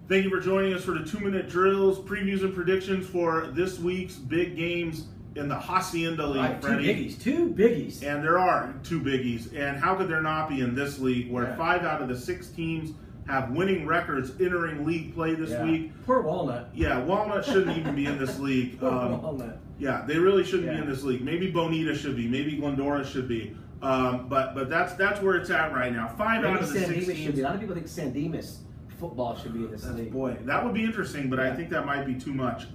Thank you for joining us for the 2-minute drills, previews, and predictions for this week's big games in the Hacienda League, right, Freddie. Two biggies. And there are two biggies. And how could there not be in this league where 5 out of the 6 teams have winning records entering league play this week? Poor Walnut. Yeah, Walnut shouldn't even be in this league. Poor Walnut. Yeah, they really shouldn't be in this league. Maybe Bonita should be. Maybe Glendora should be. But that's where it's at right now. 5 out of the 6 teams. Should be. A lot of people think San Dimas football should be in this league. Boy, that would be interesting, but I think that might be too much.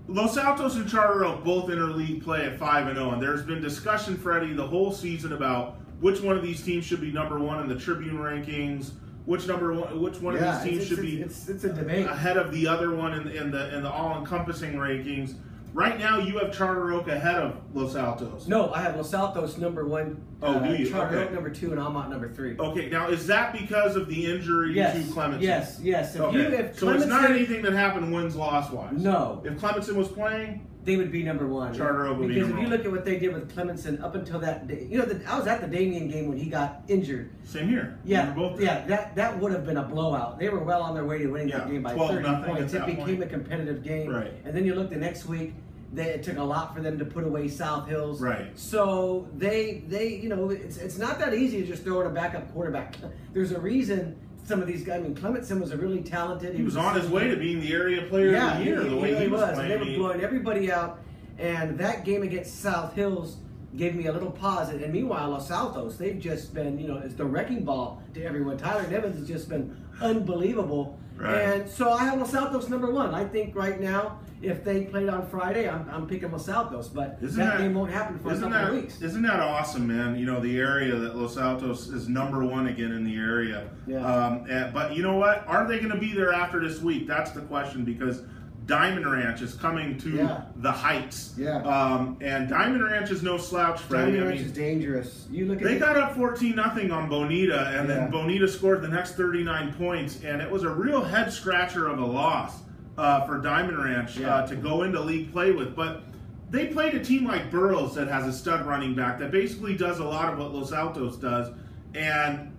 Los Altos and Charter Oak both enter league play at 5-0, and there's been discussion, Freddie, the whole season about which one of these teams should be number 1 in the Tribune rankings, which one of these teams should be it's a debate ahead of the other one in the all-encompassing rankings. Right now, you have Charter Oak ahead of Los Altos. No, I have Los Altos number 1. Oh, do you? Charter Oak number 2, and Almont number 3. Okay, now is that because of the injury to Clemenson? Yes. So it's not anything that happened wins-loss wise. No. If Clemenson was playing, they would be number 1. Charter Oak would be number 1. Because if you look at what they did with Clemenson up until that day, I was at the Damien game when he got injured. Same here. Yeah, we were both there. that would have been a blowout. They were well on their way to winning that game by 30 points. It became a competitive game. Right. And then you look the next week. It took a lot for them to put away South Hills. Right. So they it's not that easy to just throw in a backup quarterback. There's a reason some of these guys. I mean, Clemenson was a really talented. He was on his way to being the area player of the year. The way he was playing. They were blowing everybody out, and that game against South Hills gave me a little pause. And meanwhile, Los Altos, they've just been, it's the wrecking ball to everyone. Tyler Nevins has just been unbelievable. Right. And so I have Los Altos number 1. I think right now, if they played on Friday, I'm picking Los Altos, but that game won't happen for a couple of weeks. Isn't that awesome, man? The area that Los Altos is number 1 again in the area. Yeah. But you know what? Are they going to be there after this week? That's the question, because Diamond Ranch is coming to the Heights. Yeah. And Diamond Ranch is no slouch, Freddie. Diamond Ranch is dangerous. They got up 14-0 on Bonita, and then Bonita scored the next 39 points, and it was a real head scratcher of a loss for Diamond Ranch to go into league play with. But they played a team like Burroughs that has a stud running back that basically does a lot of what Los Altos does, and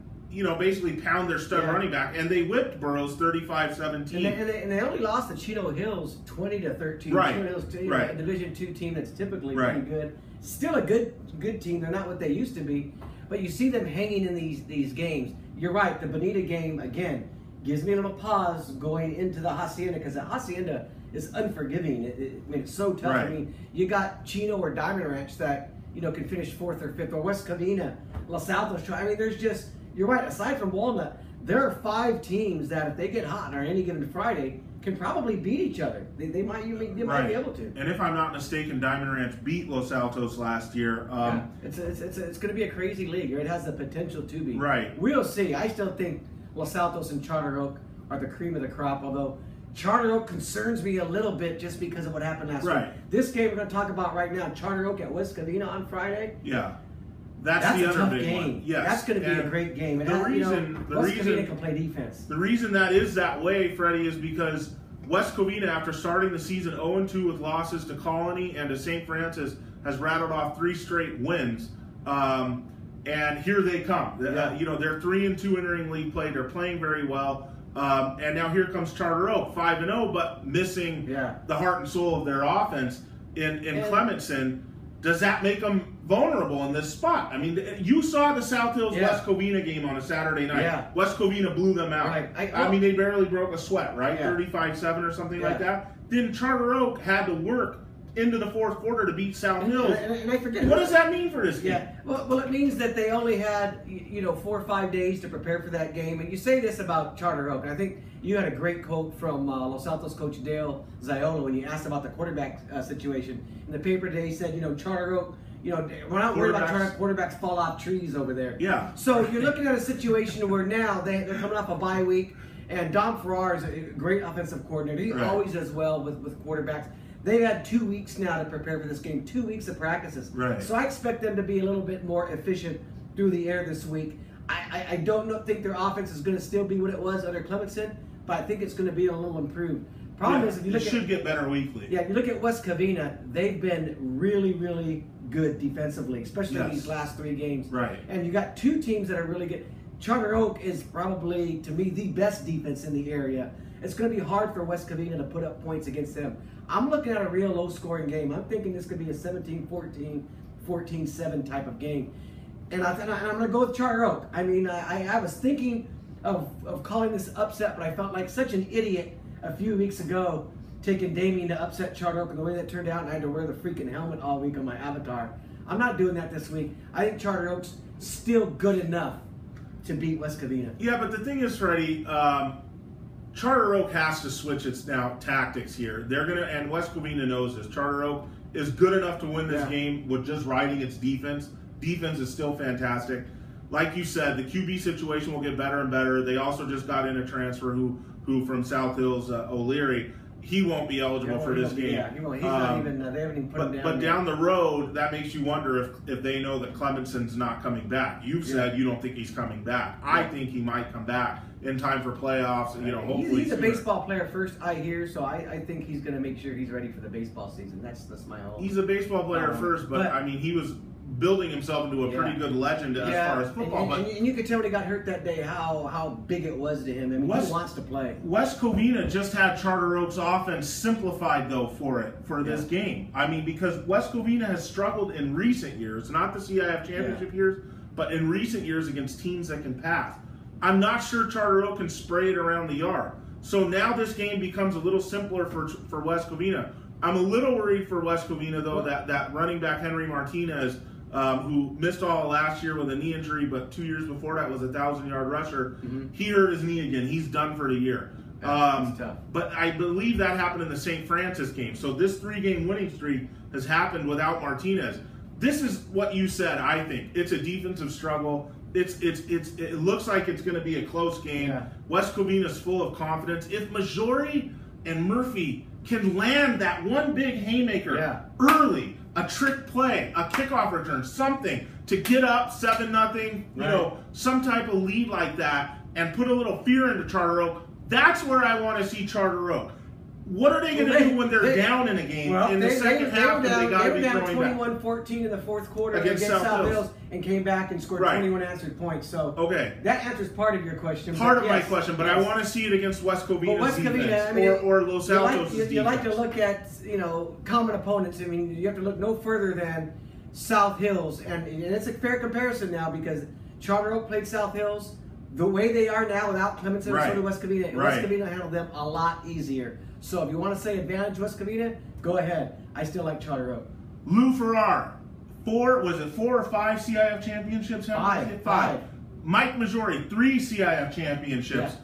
basically pound their stud running back, and they whipped Burroughs 35-17. And they only lost to Chino Hills 20-13. Right. Chino Hills, a Division II team that's typically pretty good. Still a good team. They're not what they used to be, but you see them hanging in these games. You're right. The Bonita game again gives me a little pause going into the Hacienda, because the Hacienda is unforgiving. It's so tough. Right. I mean, you got Chino or Diamond Ranch that can finish 4th or 5th, or West Covina, Los Altos. I mean, there's just. You're right. Aside from Walnut, there are 5 teams that, if they get hot on any given Friday, can probably beat each other. They might be able to. And if I'm not mistaken, Diamond Ranch beat Los Altos last year. It's going to be a crazy league. It has the potential to be. Right. We'll see. I still think Los Altos and Charter Oak are the cream of the crop. Although Charter Oak concerns me a little bit just because of what happened last week. This game we're going to talk about right now, Charter Oak at West Covina on Friday. Yeah. That's the other big one. Yes. That's going to be a great game. And the reason can play defense. The reason that is that way, Freddie, is because West Covina, after starting the season 0-2 with losses to Colony and to St. Francis, has rattled off 3 straight wins. And here they come. They're 3-2 entering league play. They're playing very well. And now here comes Charter Oak, 5-0, but missing the heart and soul of their offense in Clemenson. Does that make them vulnerable in this spot? I mean, you saw the South Hills West Covina game on a Saturday night. Yeah. West Covina blew them out. Right. I mean, they barely broke a sweat, right? 35-7 or something like that. Then Charter Oak had to work into the 4th quarter to beat South Hills. And I forget. What does that mean for this game? Yeah. Well, it means that they only had 4 or 5 days to prepare for that game. And you say this about Charter Oak, and I think you had a great quote from Los Altos coach Dale Ziola when you asked about the quarterback situation. In the paper today, he said, Charter Oak, we're not worried about trying to quarterbacks fall off trees over there. Yeah. So you're looking at a situation where now they're coming off a bye week, and Don Farrar is a great offensive coordinator. He always does well with quarterbacks. They've had 2 weeks now to prepare for this game, 2 weeks of practices. Right. So I expect them to be a little bit more efficient through the air this week. I don't think their offense is going to still be what it was under Clemenson, but I think it's going to be a little improved. Problem is, if you look should get better weekly. Yeah, if you look at West Covina, they've been really, really good defensively, especially in these last 3 games. Right. And you got 2 teams that are really good. Charter Oak is probably, to me, the best defense in the area. It's going to be hard for West Covina to put up points against them. I'm looking at a real low-scoring game. I'm thinking this could be a 17-14, 14-7 type of game. And I'm going to go with Charter Oak. I mean, I was thinking of calling this upset, but I felt like such an idiot a few weeks ago taking Damien to upset Charter Oak and the way that turned out, and I had to wear the freaking helmet all week on my avatar. I'm not doing that this week. I think Charter Oak's still good enough to beat West Covina. Yeah, but the thing is, Freddie, Charter Oak has to switch its tactics here. They're gonna, and West Covina knows this. Charter Oak is good enough to win this game with just riding its defense. Defense is still fantastic. Like you said, the QB situation will get better and better. They also just got in a transfer who from South Hills, O'Leary. He won't be eligible for this game. Yeah, he's not even. They haven't even put him down. But down the road, that makes you wonder if they know that Clemenson's not coming back. You've said you don't think he's coming back. I think he might come back in time for playoffs. You know, hopefully he's a baseball player first, I hear. So I think he's going to make sure he's ready for the baseball season. That's my whole. He's a baseball player first, but I mean, he was building himself into a pretty good legend as far as football. And you could tell when he got hurt that day how big it was to him. I mean, he wants to play. West Covina just had Charter Oak's offense simplified, though, for this game. I mean, because West Covina has struggled in recent years, not the CIF championship years, but in recent years against teams that can pass. I'm not sure Charter Oak can spray it around the yard. So now this game becomes a little simpler for West Covina. I'm a little worried for West Covina, though, that running back Henry Martinez, who missed all last year with a knee injury, but 2 years before that was a 1,000-yard rusher. He hurt his knee again. He's done for the year. That's tough. But I believe that happened in the St. Francis game. So this 3-game winning streak has happened without Martinez. This is what you said, I think. It's a defensive struggle. It looks like it's going to be a close game. Yeah. West Covina's full of confidence. If Majori and Murphy can land that one big haymaker early, a trick play, a kickoff return, something to get up 7-0, you know, some type of lead like that, and put a little fear into Charter Oak. That's where I want to see Charter Oak. What are they going to do when they're down in a game in the second half? They were down 21-14 in the fourth quarter against South Hills and came back and scored 21 answered points. So that ansers part of your question. Part of my question, but I want to see it against West Covina's defense or Los Altos' defense. You like to look at common opponents. I mean, you have to look no further than South Hills, and it's a fair comparison now because Charter Oak played South Hills the way they are now without Clemson and so did West Covina. And West Covina handled them a lot easier. So if you want to say advantage West Covina, go ahead. I still like Charter Oak. Lou Farrar, 4 or 5 CIF championships? Five. Mike Majori, 3 CIF championships.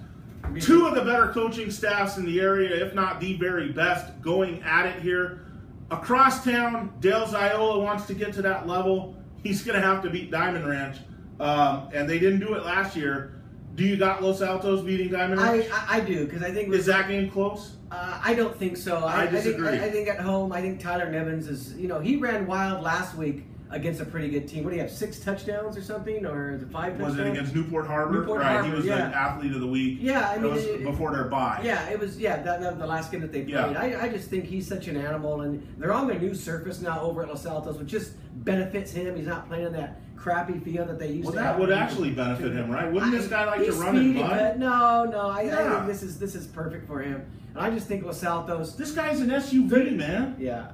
Yeah. 2 of the better coaching staffs in the area, if not the very best, going at it here. Across town, Dale Ziola wants to get to that level. He's going to have to beat Diamond Ranch, and they didn't do it last year. Do you got Los Altos beating Diamond Ranch? I do, because I think... Is that game close? I don't think so. I disagree. I think at home, I think Tyler Nevins is... he ran wild last week against a pretty good team. What do you have, 6 touchdowns or something? Or is it 5 touchdowns? Was it against Newport Harbor? Right, he was the athlete of the week. Yeah, I mean... It was before their bye. Yeah, it was, that the last game that they played. Yeah. I just think he's such an animal, and they're on their new surface now over at Los Altos, which just benefits him. He's not playing on that crappy field that they used to have. Well, that would actually benefit him, right? Wouldn't this guy like to run and bunt? No, I think this is perfect for him. And I just think Los Altos... This guy's an SUV, man. Yeah.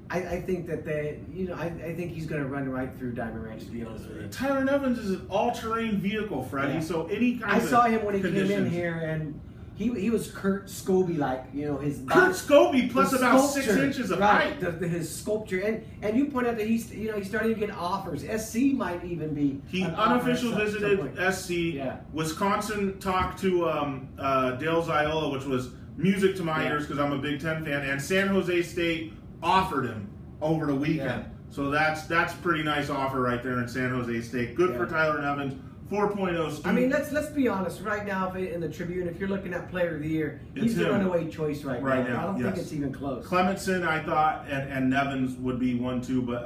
I think that I think he's going to run right through Diamond Ranch, to be honest with you. Tyler Nevins is an all-terrain vehicle, Freddie, so any kind of I saw him when he came in here, and he was Kurt Scobie-like, his body, Kurt Scobie plus about 6 inches of height. His sculpture, and you point out that he's starting to get offers. SC might even be. He unofficial visited SC. Yeah. Wisconsin talked to Dale Ziola, which was music to my ears because I'm a Big Ten fan, and San Jose State offered him over the weekend. Yeah. So that's pretty nice offer right there in San Jose State. Good for Tyler Nevins. 4.0 speed. I mean, let's be honest. Right now, in the Tribune, if you're looking at Player of the Year, he's the runaway choice right now. I don't think it's even close. Clementson, I thought, and Nevins would be 1, 2, but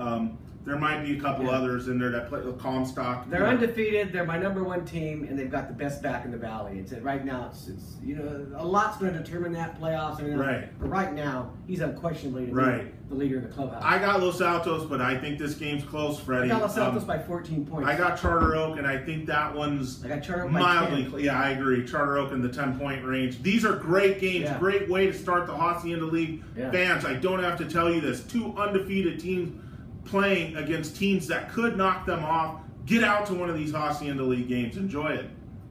There might be a couple others in there that play Comstock. They're undefeated. They're my #1 team, and they've got the best back in the valley. It's right now. It's a lot's going to determine that playoffs. And right. But right now, he's unquestionably the leader of the clubhouse. I got Los Altos, but I think this game's close, Freddie. I got Los Altos by 14 points. I got Charter Oak, and I think that one's I got Charter Oak mildly. by 10. Yeah, I agree. Charter Oak in the 10-point range. These are great games. Yeah. Great way to start the Hacienda League. Fans, I don't have to tell you this. 2 undefeated teams playing against teams that could knock them off. Get out to one of these Hacienda League games. Enjoy it.